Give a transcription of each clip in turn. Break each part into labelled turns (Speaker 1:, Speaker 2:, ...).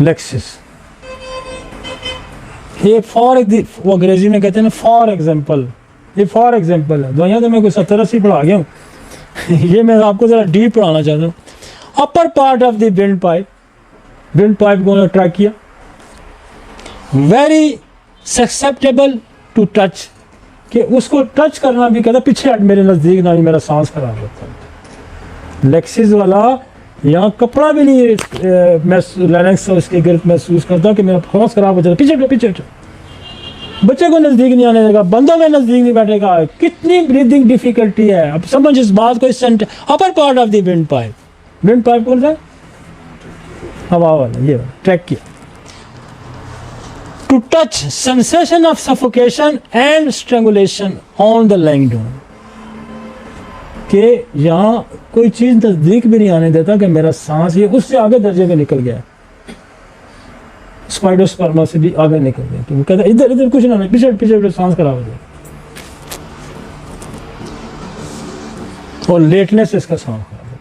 Speaker 1: Lexus. ये वो अंग्रेजी में कहते हैं ना फॉर एग्जाम्पल, ये फॉर एग्जाम्पल है। दवाइयाँ तो मैं कोई 70-80 पढ़ा गया हूँ ये मैं आपको ज़रा डीप पढ़ाना चाहता हूँ। अपर part of the wind pipe को ट्रैक किया, वेरी ससेप्टेबल टू टच, कि उसको टच करना भी कहता पीछे हट, मेरे नज़दीक ना, मेरा सांस खराब होता है। लेक्सिस वाला यहाँ कपड़ा भी नहीं मैं लैरिंक्स और उसके गिर्द महसूस करता कि मेरा सांस खराब हो जाता, पीछे बच्चे को नज़दीक नहीं आने देगा, बंदों में नज़दीक नहीं बैठेगा। कितनी ब्रीदिंग डिफिकल्टी है। अब समझ इस बात को। इस upper part of the wind pipe कौन सा, हवा वाला, ये ट्रैक किया। To touch sensation of suffocation and strangulation on the langdon, कि यहाँ कोई चीज़ नज़दीक भी नहीं आने देता कि मेरा सांस ये उससे आगे दर्जे पे निकल गया, स्पाइडोस्पर्मा से भी आगे निकल गया। तो वो कहता है इधर कुछ ना, पीछे सांस खराब हो जाए। और लेटने से इसका सांस खराब हो,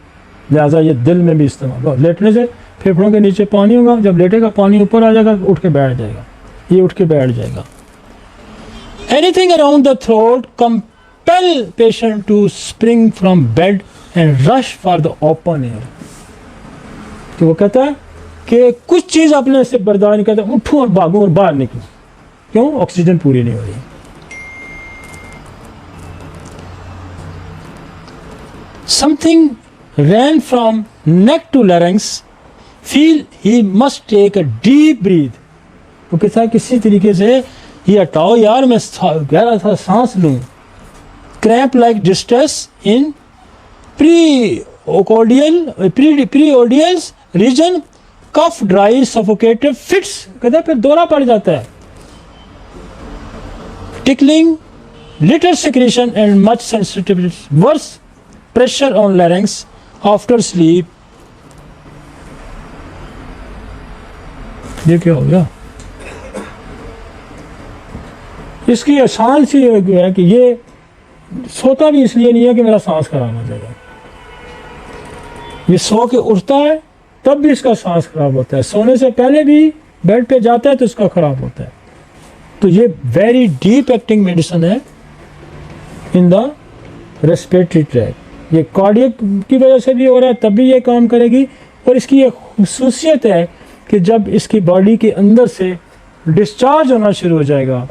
Speaker 1: लिहाजा ये दिल में भी इस्तेमाल। लेटने से फेफड़ों के नीचे पानी होगा, जब लेटेगा पानी ऊपर आ जाएगा, उठ के बैठ जाएगा, ये उठ के बैठ जाएगा। Anything around the throat compel patient to spring from bed and rush for the open air. तो वो कहता है कि कुछ चीज़ अपने से बर्दाश्त नहीं करता, उठूँ और भागूँ और बाहर निकलूँ। क्यों? ऑक्सीजन पूरी नहीं हो रही। Something ran from neck to larynx, feel he must take a deep breath। वो कहता है किसी तरीके से ये हटाओ यार, मैं गहरा सा सांस लूँ। Cramp like distress in precordial region, cough dry suffocative fits. कहता है फिर दौरा पड़ जाता है। Tickling, little secretion and much sensitivity, worse pressure on larynx after sleep. ये क्या हो गया? इसकी आसान सी है कि ये सोता भी इसलिए नहीं है कि मेरा सांस खराब हो जाएगा। ये सो के उठता है तब भी इसका सांस खराब होता है, सोने से पहले भी बेड पे जाता है तो इसका खराब होता है। तो ये वेरी डीप एक्टिंग मेडिसिन है इन द रेस्पिरेटरी ट्रैक्ट। ये कार्डियक की वजह से भी हो रहा है तब भी ये काम करेगी। और इसकी ये खुसूसियत है कि जब इसकी बॉडी के अंदर से डिस्चार्ज होना शुरू हो जाएगा,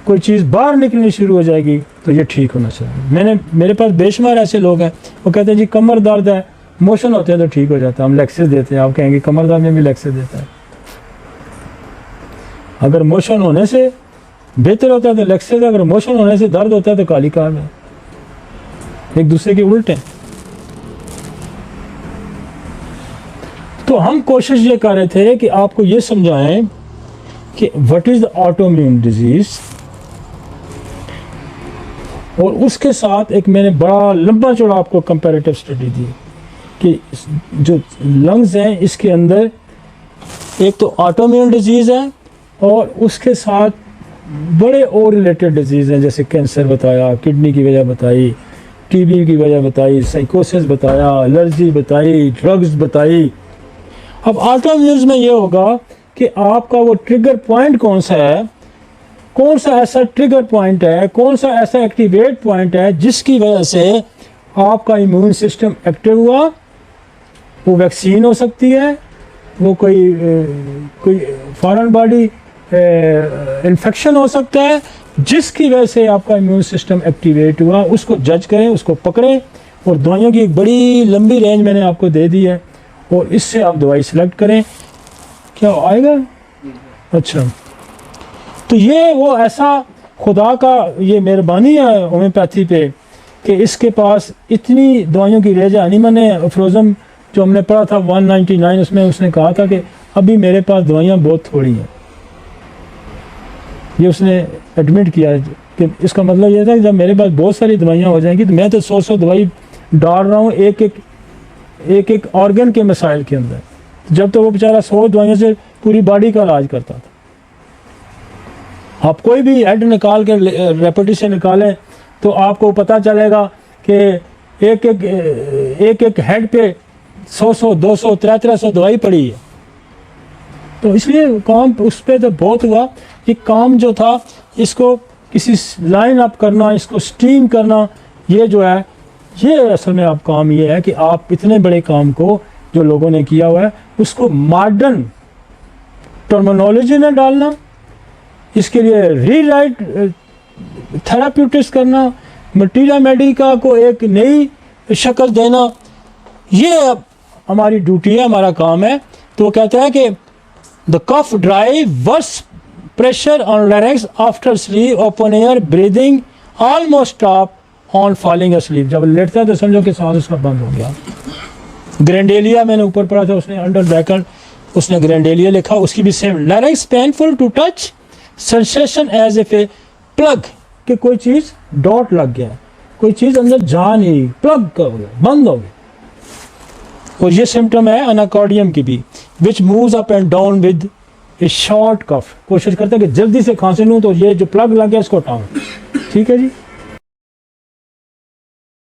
Speaker 1: कोई चीज़ बाहर निकलनी शुरू हो जाएगी, तो ये ठीक होना चाहिए। मेरे पास बेशुमार ऐसे लोग हैं, वो कहते हैं जी कमर दर्द है, मोशन होते हैं तो ठीक हो जाता है, हम लेक्सिस देते हैं। आप कहेंगे कमर दर्द में भी लेक्सिस देता है। अगर मोशन होने से बेहतर होता है तो लेक्सिस, अगर मोशन होने से दर्द होता है तो काली काम है, एक दूसरे के उल्टे। तो हम कोशिश ये कर रहे थे कि आपको ये समझाएं कि what is the autoimmune disease, और उसके साथ एक मैंने बड़ा लंबा चौड़ा आपको कंपैरेटिव स्टडी दी कि जो लंग्स हैं इसके अंदर एक तो ऑटोइम्यून डिजीज है और उसके साथ बड़े और रिलेटेड डिजीज हैं, जैसे कैंसर बताया, किडनी की वजह बताई, टीबी की वजह बताई, साइकोसिस बताया, एलर्जी बताई, ड्रग्स बताई। अब ऑटोइम्यून में ये होगा कि आपका वो ट्रिगर पॉइंट कौन सा है, कौन सा ऐसा ट्रिगर पॉइंट है, कौन सा ऐसा एक्टिवेट पॉइंट है जिसकी वजह से आपका इम्यून सिस्टम एक्टिव हुआ। वो वैक्सीन हो सकती है, वो कोई फॉरेन बॉडी इन्फेक्शन हो सकता है जिसकी वजह से आपका इम्यून सिस्टम एक्टिवेट हुआ। उसको जज करें, उसको पकड़ें, और दवाइयों की एक बड़ी लंबी रेंज मैंने आपको दे दी है, और इससे आप दवाई सिलेक्ट करें। क्या आएगा? अच्छा, तो ये वो ऐसा खुदा का ये मेहरबानी है होम्योपैथी पे कि इसके पास इतनी दवाइयों की रेंज है। अनिमा ने फ्रोजम जो हमने पढ़ा था 199, उसमें उसने कहा था कि अभी मेरे पास दवाइयाँ बहुत थोड़ी हैं। ये उसने एडमिट किया कि इसका मतलब ये था कि जब मेरे पास बहुत सारी दवाइयाँ हो जाएंगी तो मैं तो 100 दवाई डाल रहा हूँ एक ऑर्गन के मसाइल के अंदर, जब तो वो बेचारा 100 दवाइयों से पूरी बॉडी का इलाज करता था। आप कोई भी हेड निकाल के रेपिटेशन निकालें तो आपको पता चलेगा कि एक हेड पे 100, 200, 300 दवाई पड़ी है। तो इसलिए काम उस पर तो बहुत हुआ कि काम जो था इसको किसी लाइन अप करना, इसको स्टीम करना, ये जो है ये असल में आप काम ये है कि आप इतने बड़े काम को जो लोगों ने किया हुआ है उसको मॉडर्न टर्मिनोलॉजी में डालना, इसके लिए रीराइट थेराप्यूटिक्स करना, मटीरिया मेडिका को एक नई शक्ल देना, ये अब हमारी ड्यूटी है, हमारा काम है। तो वो कहता है कि the cough dry worse pressure on larynx after sleep, open air breathing almost stop on falling asleep. जब लेटता है तो समझो कि सांस उसका बंद हो गया। ग्रेंडेलिया मैंने ऊपर पढ़ा था, उसने अंडर ब्रैकेट उसने ग्रेंडेलिया लिखा, उसकी भी same. Larynx painful to touch, sensation as if a plug, कि कोई चीज़ डॉट लग गया, कोई चीज़ अंदर जा नहीं, प्लग हो गया, बंद हो गया। और ये सिम्टम है अनाकॉर्डियम की भी, which moves up and down with a short cough. कोशिश करते हैं कि जल्दी से खांसी लूँ तो ये जो प्लग लग गया इसको हटाऊँ। ठीक है जी।